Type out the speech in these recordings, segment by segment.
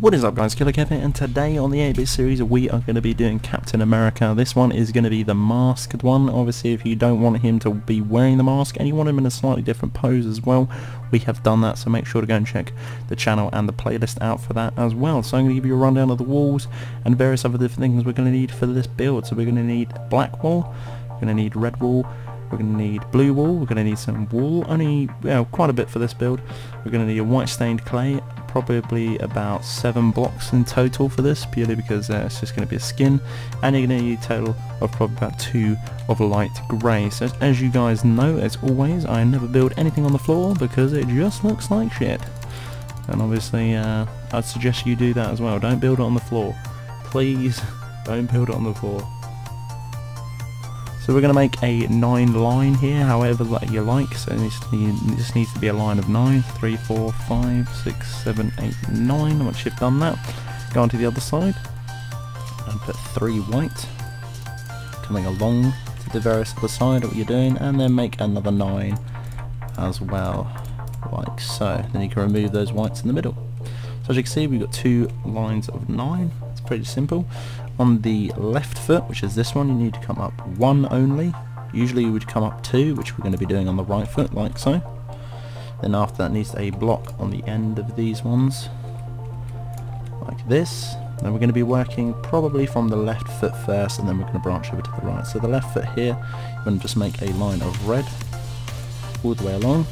What is up guys, Killerkev here, and today on the 8-bit series we are going to be doing Captain America. This one is going to be the masked one. Obviously if you don't want him to be wearing the mask and you want him in a slightly different pose as well, we have done that, so make sure to go and check the channel and the playlist out for that as well. So I'm going to give you a rundown of the walls and various other different things we're going to need for this build. So we're going to need black wall, we're going to need red wall, we're going to need blue wall, we're going to need some wool, quite a bit for this build. We're going to need a white stained clay, probably about 7 blocks in total for this, purely because it's just going to be a skin, and you're going to need a total of probably about 2 of light grey. So as you guys know, as always, I never build anything on the floor because it just looks like shit, and obviously I'd suggest you do that as well. Don't build it on the floor, please. Don't build it on the floor. So we're going to make a 9 line here, however you like. So it just needs to be a line of 9, 3, 4, 5, 6, 7, 8, 9. Once you've done that, go on to the other side and put 3 white coming along to the various other side of what you're doing, and then make another 9 as well, like so. Then you can remove those whites in the middle. So as you can see, we've got 2 lines of 9. It's pretty simple. On the left foot, which is this one, you need to come up 1 only. Usually you would come up 2, which we're going to be doing on the right foot, like so. Then after that needs a block on the end of these ones, like this. Then we're going to be working probably from the left foot first, and then we're going to branch over to the right. So the left foot here, you're going to just make a line of red all the way along.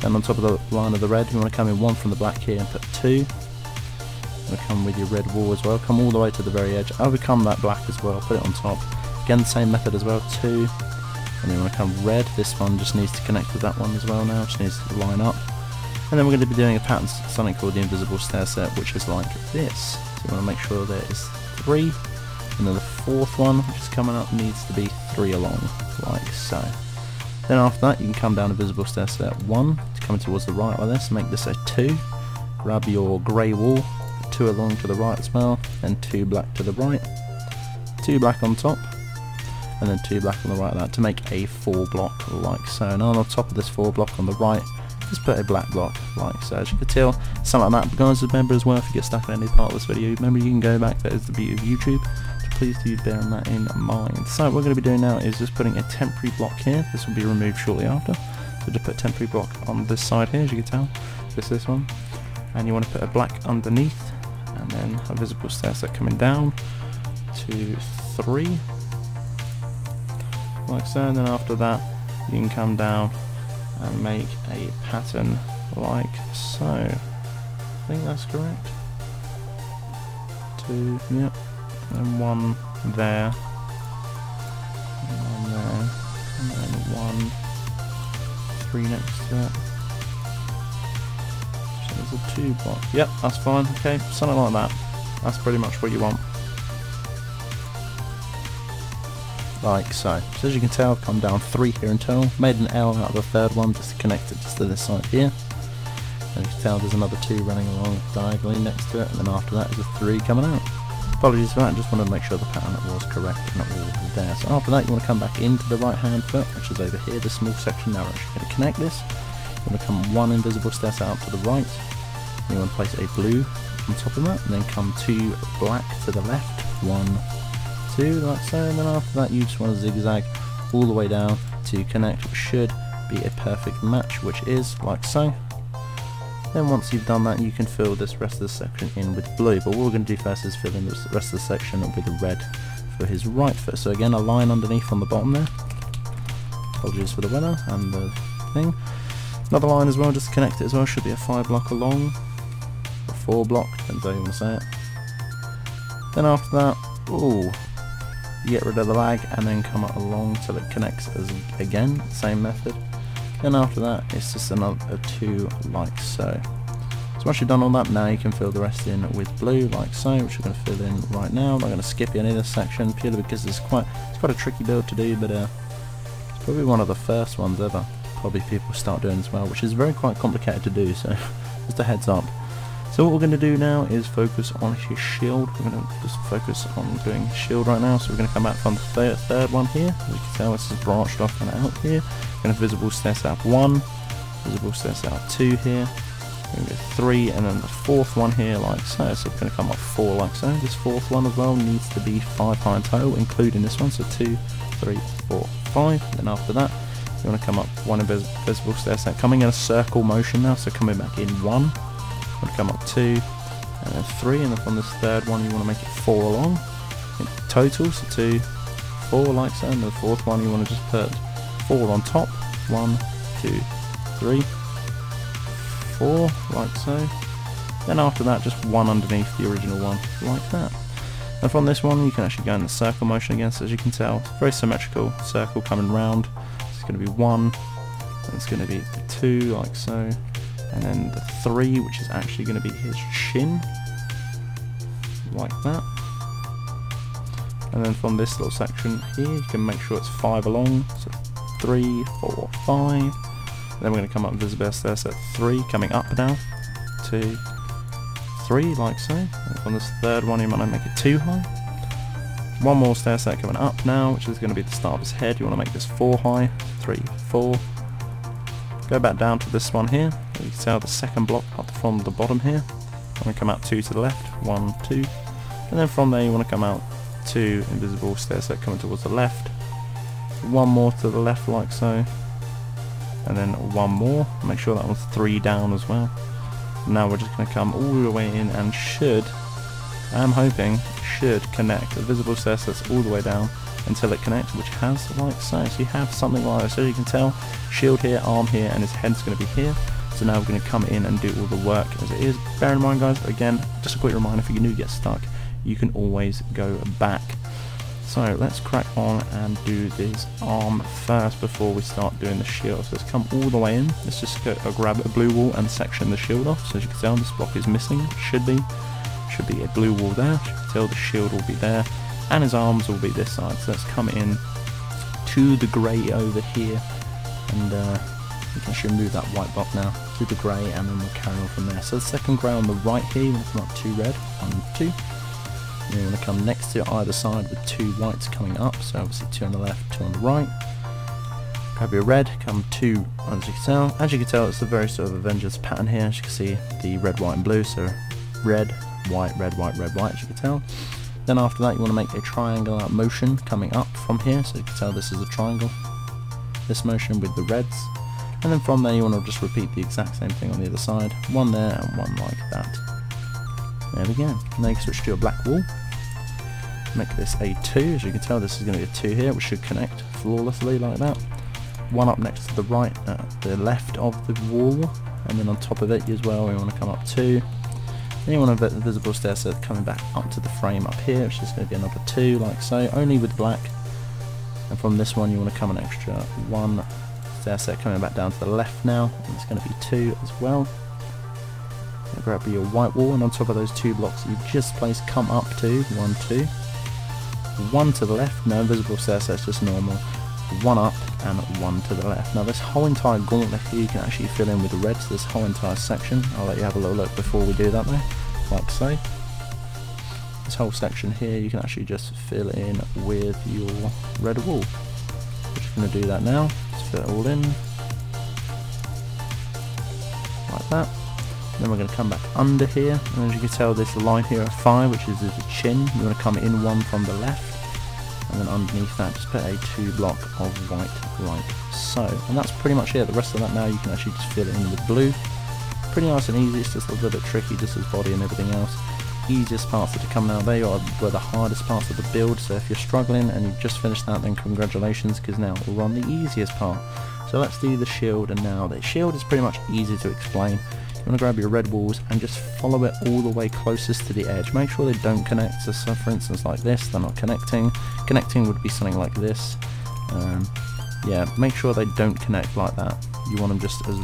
Then on top of the line of the red, you want to come in 1 from the black here and put 2. Come with your red wall as well, come all the way to the very edge, overcome that black as well, put it on top. Again, the same method as well, 2, and then you want to come red. This one just needs to connect with that one as well now, just needs to line up. And then we're going to be doing a pattern, something called the invisible stair set, which is like this. So you want to make sure there is 3, and then the 4th one, which is coming up, needs to be 3 along, like so. Then after that, you can come down invisible stair set 1, to come towards the right like this, make this a 2, grab your grey wall, 2 along to the right as well, and 2 black to the right, 2 black on top, and then 2 black on the right like that, to make a 4 block like so. And on top of this 4 block on the right, just put a black block like so. As you can tell, something like that. But guys, remember as well, if you get stuck in any part of this video, remember you can go back. That is the beauty of YouTube, so please do bear that in mind. So what we're going to be doing now is just putting a temporary block here. This will be removed shortly after, so just put a temporary block on this side here, as you can tell, just this one, and you want to put a black underneath, and then a visible stair set coming down, 2, 3, like so. And then after that you can come down and make a pattern like so. I think that's correct. 2, yep, and 1 there, and 1 there, and then 1, 3 next to it. There's a 2 block. Yep, that's fine. Okay, something like that. That's pretty much what you want. Like so. So as you can tell, I've come down 3 here in total. Made an L out of the 3rd one just to connect it just to this side here. And you can tell there's another 2 running along diagonally next to it, and then after that is a 3 coming out. Apologies for that, I just wanted to make sure the pattern was correct and it all was there. So after that you want to come back into the right hand foot, which is over here, the small section now. You're going to connect this. You want to come 1 invisible stair set out to the right. You want to place a blue on top of that, and then come 2 black to the left, 1, 2, like so. And then after that you just want to zigzag all the way down to connect, which should be a perfect match, which is like so. Then once you've done that, you can fill this rest of the section in with blue, but what we're going to do first is fill in the rest of the section with the red for his right foot. So again, a line underneath on the bottom there. Apologies for the weather and the thing. Another line as well, just to connect it as well, should be a 5 block along, or 4 block, depends how you want to say it. Then after that, you get rid of the lag and then come along till it connects as again, same method. Then after that, it's just another 2 like so. So once you've done all that, now you can fill the rest in with blue like so, which we're going to fill in right now. I'm not going to skip any of this section purely because it's quite a tricky build to do, but it's probably one of the first ones ever. Probably people start doing as well, which is quite complicated to do, so just a heads up. So what we're going to do now is focus on his shield. We're going to just focus on doing his shield right now. So we're going to come out from the third one here. As you can tell, this is branched off and out here. We're going to visible stair set up 1, visible stair set up 2 here, We're going to go 3, and then the fourth one here like so. So we're going to come up 4 like so. This fourth one as well needs to be 5 high in total, including this one. So 2, 3, 4, 5. Then after that, you want to come up 1 invisible stair set, coming in a circle motion now. So coming back in 1. You want to come up 2, and then 3, and then from this third one you want to make it 4 along in total. So 2, 4 like so, and the fourth one you want to just put 4 on top. 1, 2, 3, 4 like so. Then after that, just 1 underneath the original one like that. And from this one you can actually go in the circle motion again. So as you can tell, it's very symmetrical circle coming round. It's going to be 1, and it's going to be 2 like so, and then the 3, which is actually going to be his chin like that. And then from this little section here you can make sure it's 5 along. So 3, 4, 5. Then we're going to come up invisible stair set 3, coming up now. 2, 3 like so. And from this third one you might make it 2 high. 1 more stair set coming up now, which is going to be the start of his head. You want to make this 4 high. 3, 4. Go back down to this one here. You can tell the second block up from the bottom here. I'm going to come out 2 to the left. 1, 2. And then from there you want to come out 2 invisible stair set coming towards the left. 1 more to the left like so. And then 1 more. Make sure that one's 3 down as well. Now we're just going to come all the way in and I'm hoping, should connect the visible stair sets all the way down until it connects, which has like so. So you have something like this. So you can tell, shield here, arm here, and his head's going to be here. So now we're going to come in and do all the work as it is. Bear in mind guys, again, just a quick reminder, if you do get stuck, you can always go back. So let's crack on and do this arm first before we start doing the shield. So let's come all the way in. Let's just go, grab a blue wall and section the shield off. So as you can tell, this block is missing. Should be a blue wall there. As you can tell, the shield will be there, and his arms will be this side. So let's come in to the grey over here, and we can actually move that white block now to the grey, and then we'll carry on from there. So the second grey on the right here, you want to come up 2 red, 1, 2. And you want to come next to either side with 2 whites coming up, so obviously 2 on the left, 2 on the right. Grab your red, come 2 as you can tell. As you can tell, it's a very sort of Avengers pattern here. As you can see, the red, white and blue, so red, white, red, white, red, white, as you can tell. Then after that you want to make a triangle motion coming up from here, so you can tell this is a triangle. This motion with the reds. And then from there you want to just repeat the exact same thing on the other side. 1 there and 1 like that. There we go. Now you can switch to your black wall. Make this a 2, as you can tell this is going to be a 2 here, which should connect flawlessly like that. 1 up next to the right, the left of the wall, and then on top of it as well we want to come up 2. Then you want a visible stair set coming back up to the frame up here, which is going to be another 2 like so, only with black. And from this one you want to come an extra 1 stair set coming back down to the left now, and it's going to be 2 as well. Grab your white wall, and on top of those 2 blocks that you've just placed, come up to 1, 2. 1 to the left, no visible stair sets, just normal. 1 up and 1 to the left. Now this whole entire gauntlet here you can actually fill in with the reds, this whole entire section. I'll let you have a little look before we do that though, like so. This whole section here you can actually just fill in with your red wall. We're just going to do that now, just fill it all in, like that. Then we're going to come back under here, and as you can tell this line here at 5, which is the chin, you want to come in 1 from the left, and then underneath that just put a 2 block of white like so. And that's pretty much it. The rest of that now you can actually just fill it in with blue. Pretty nice and easy, it's just a little bit tricky, just as body and everything else. Easiest parts are to come now. They are the hardest parts of the build, so if you're struggling and you've just finished that, then congratulations, because now we're on the easiest part. So let's do the shield, and now the shield is pretty much easy to explain. You want to grab your red walls and just follow it all the way closest to the edge. Make sure they don't connect. So for instance like this, they're not connecting. Connecting would be something like this. Yeah, make sure they don't connect like that. You want them just as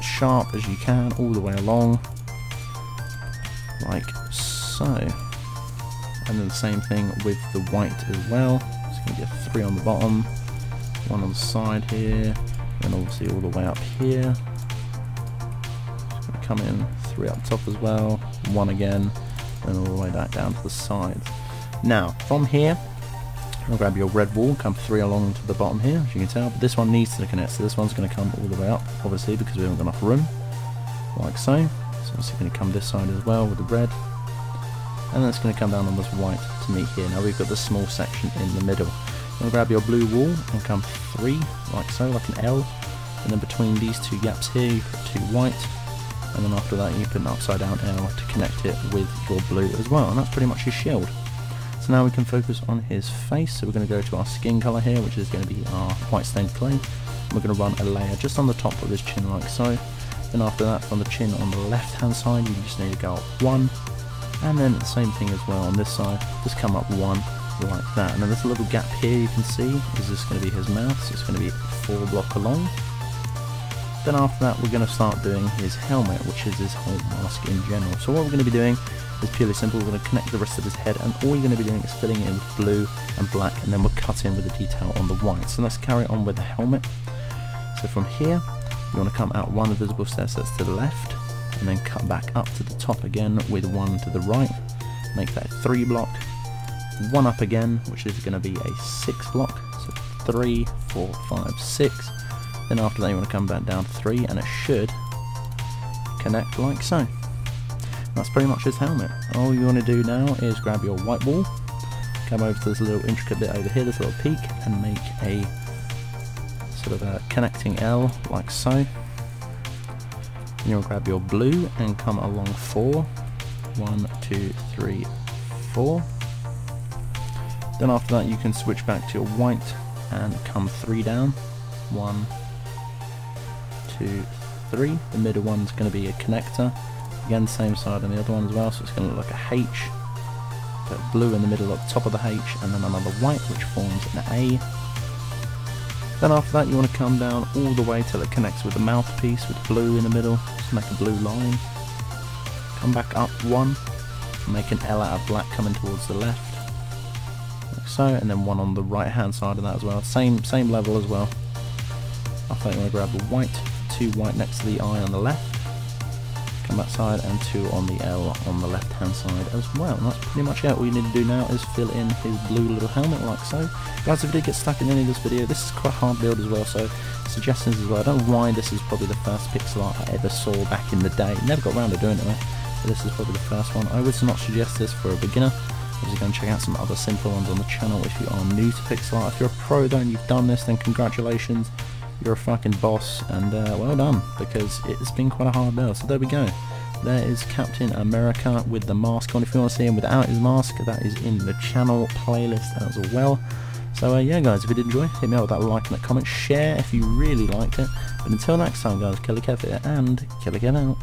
sharp as you can all the way along, like so. And then the same thing with the white as well. It's going to get 3 on the bottom, 1 on the side here, and obviously all the way up here. Come in 3 up top as well, 1 again, and all the way back down to the sides. Now from here I'll grab your red wall, come 3 along to the bottom here, as you can tell, but this one needs to connect, so this one's going to come all the way up obviously because we haven't got enough room, like so. So it's going to come this side as well with the red. And then it's going to come down on this white to meet here. Now we've got this small section in the middle. You're going to grab your blue wall and come 3, like so, like an L. And then between these 2 gaps here, you put 2 white. And then after that, you put an upside down L to connect it with your blue as well. And that's pretty much his shield. So now we can focus on his face. So we're going to go to our skin color here, which is going to be our white stained clay. And we're going to run a layer just on the top of his chin, like so. Then after that, from the chin on the left hand side, you just need to go up 1. And then the same thing as well on this side, just come up 1 like that. And then this little gap here you can see is just going to be his mouth, so it's going to be 4 block along. Then after that we're going to start doing his helmet, which is his whole mask in general. So what we're going to be doing is purely simple. We're going to connect the rest of his head, and all you're going to be doing is filling it in with blue and black, and then we'll cut in with the detail on the white. So let's carry on with the helmet. So from here you want to come out 1 visible stairs, that's to the left, and then cut back up to the top again with 1 to the right. Make that 3 block, 1 up again, which is going to be a 6 block, so 3, 4, 5, 6. Then after that you want to come back down 3, and it should connect like so. That's pretty much his helmet. All you want to do now is grab your white wall, come over to this little intricate bit over here, this little peak, and make a sort of a connecting L like so. You'll grab your blue and come along 4. 1, 2, 3, 4. Then after that you can switch back to your white and come 3 down. 1, 2, 3. The middle one's going to be a connector. Again, same side on the other one as well, so it's going to look like a H. Put blue in the middle at the top of the H, and then another white which forms an A. Then after that you want to come down all the way till it connects with the mouthpiece with blue in the middle, just make a blue line. Come back up 1, make an L out of black coming towards the left, like so, and then 1 on the right hand side of that as well, same level as well. After that you want to grab the white, 2 white next to the eye on the left, come that side, and 2 on the L on the left hand side as well. And that's pretty much it. All you need to do now is fill in his blue little helmet like so. Guys, if you did get stuck in any of this video, this is quite a hard build as well, so suggestions as well. I don't know why this is probably the first pixel art I ever saw back in the day. Never got around to doing it though, but this is probably the first one. I would not suggest this for a beginner. Obviously go and check out some other simple ones on the channel if you are new to pixel art. If you're a pro though and you've done this, then congratulations. You're a fucking boss, and well done, because it's been quite a hard build. So there we go. There is Captain America with the mask on. If you want to see him without his mask, that is in the channel playlist as well. So yeah guys, if you did enjoy, hit me out with that like and that comment, share if you really liked it. But until next time guys, Killerkev here, and Killerkev out.